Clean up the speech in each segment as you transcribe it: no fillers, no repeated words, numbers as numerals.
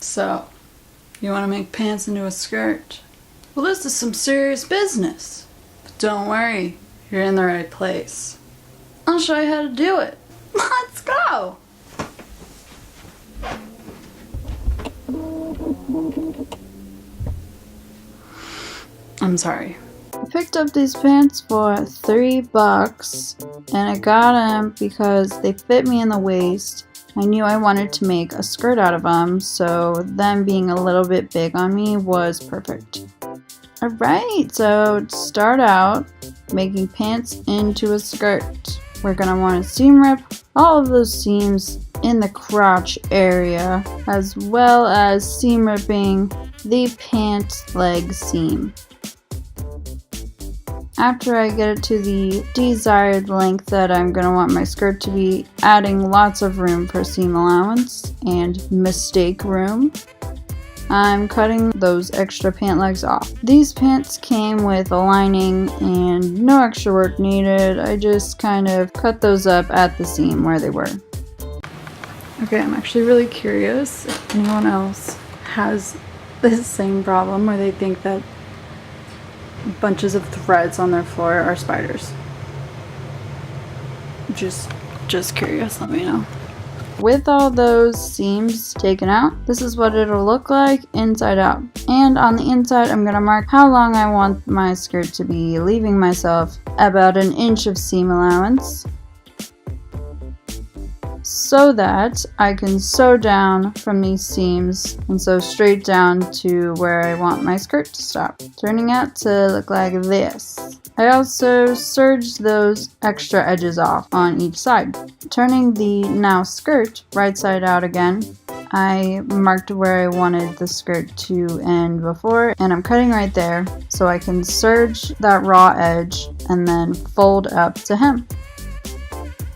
So, you want to make pants into a skirt? Well, this is some serious business. But don't worry, you're in the right place. I'll show you how to do it. Let's go! I'm sorry. I picked up these pants for $3 and I got them because they fit me in the waist. I knew I wanted to make a skirt out of them, so them being a little bit big on me was perfect. Alright, so to start out making pants into a skirt, we're going to want to seam rip all of those seams in the crotch area, as well as seam ripping the pant leg seam. After I get it to the desired length that I'm going to want my skirt to be, adding lots of room for seam allowance and mistake room, I'm cutting those extra pant legs off. These pants came with a lining and no extra work needed. I just kind of cut those up at the seam where they were. Okay, I'm actually really curious if anyone else has this same problem where they think that bunches of threads on their floor are spiders. Just curious, let me know. With all those seams taken out, this is what it'll look like inside out. And on the inside, I'm gonna mark how long I want my skirt to be, leaving myself about 1 inch of seam allowance, so that I can sew down from these seams and sew straight down to where I want my skirt to stop, turning out to look like this. I also serged those extra edges off on each side. Turning the now skirt right side out again, I marked where I wanted the skirt to end before, and I'm cutting right there so I can serge that raw edge and then fold up to hem.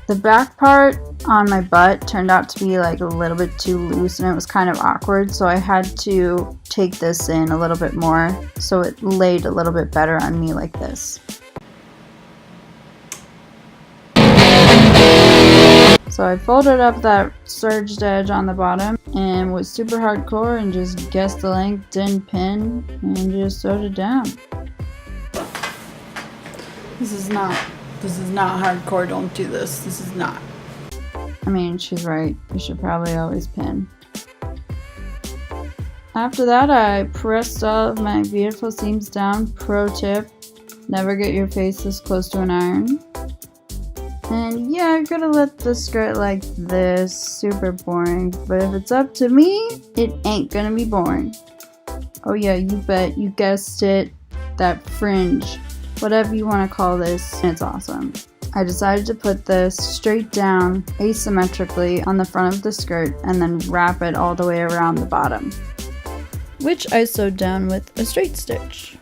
The back part on my butt turned out to be like a little bit too loose and it was kind of awkward, so I had to take this in a little bit more so it laid a little bit better on me like this. So I folded up that serged edge on the bottom and was super hardcore and just guessed the length, didn't pin, and just sewed it down. This is not hardcore, don't do this. This is not. I mean, she's right. You should probably always pin. After that, I pressed all of my beautiful seams down. Pro tip, never get your face this close to an iron. And yeah, I'm gonna let the skirt like this, super boring, but if it's up to me, it ain't gonna be boring. Oh yeah, you bet, you guessed it, that fringe, whatever you want to call this, it's awesome. I decided to put this straight down asymmetrically on the front of the skirt and then wrap it all the way around the bottom, which I sewed down with a straight stitch.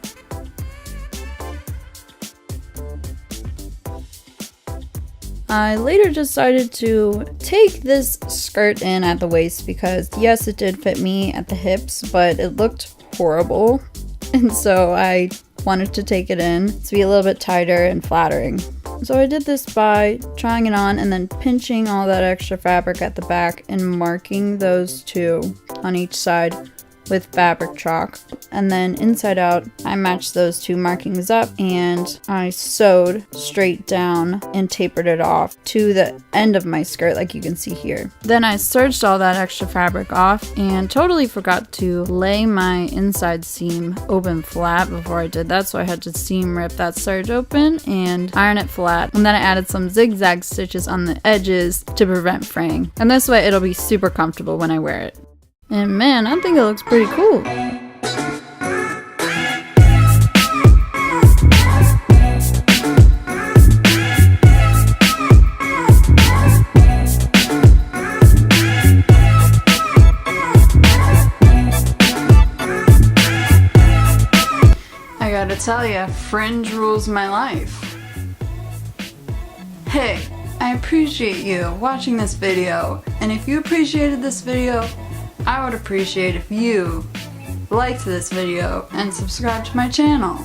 I later decided to take this skirt in at the waist because yes, it did fit me at the hips, but it looked horrible, and so I wanted to take it in to be a little bit tighter and flattering. So I did this by trying it on and then pinching all that extra fabric at the back and marking those two on each side with fabric chalk, and then inside out I matched those two markings up and I sewed straight down and tapered it off to the end of my skirt like you can see here. Then I serged all that extra fabric off and totally forgot to lay my inside seam open flat before I did that, so I had to seam rip that serge open and iron it flat, and then I added some zigzag stitches on the edges to prevent fraying, and this way it'll be super comfortable when I wear it. And man, I think it looks pretty cool. I gotta tell ya, fringe rules my life. Hey, I appreciate you watching this video, and if you appreciated this video, I would appreciate if you liked this video and subscribe to my channel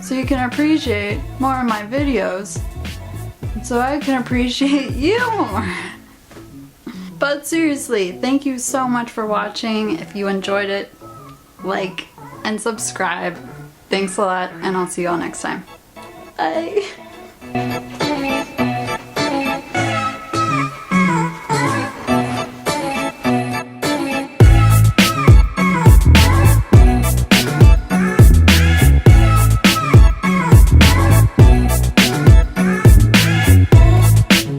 so you can appreciate more of my videos, so I can appreciate you more. But seriously, thank you so much for watching. If you enjoyed it, like and subscribe. Thanks a lot, and I'll see you all next time. Bye!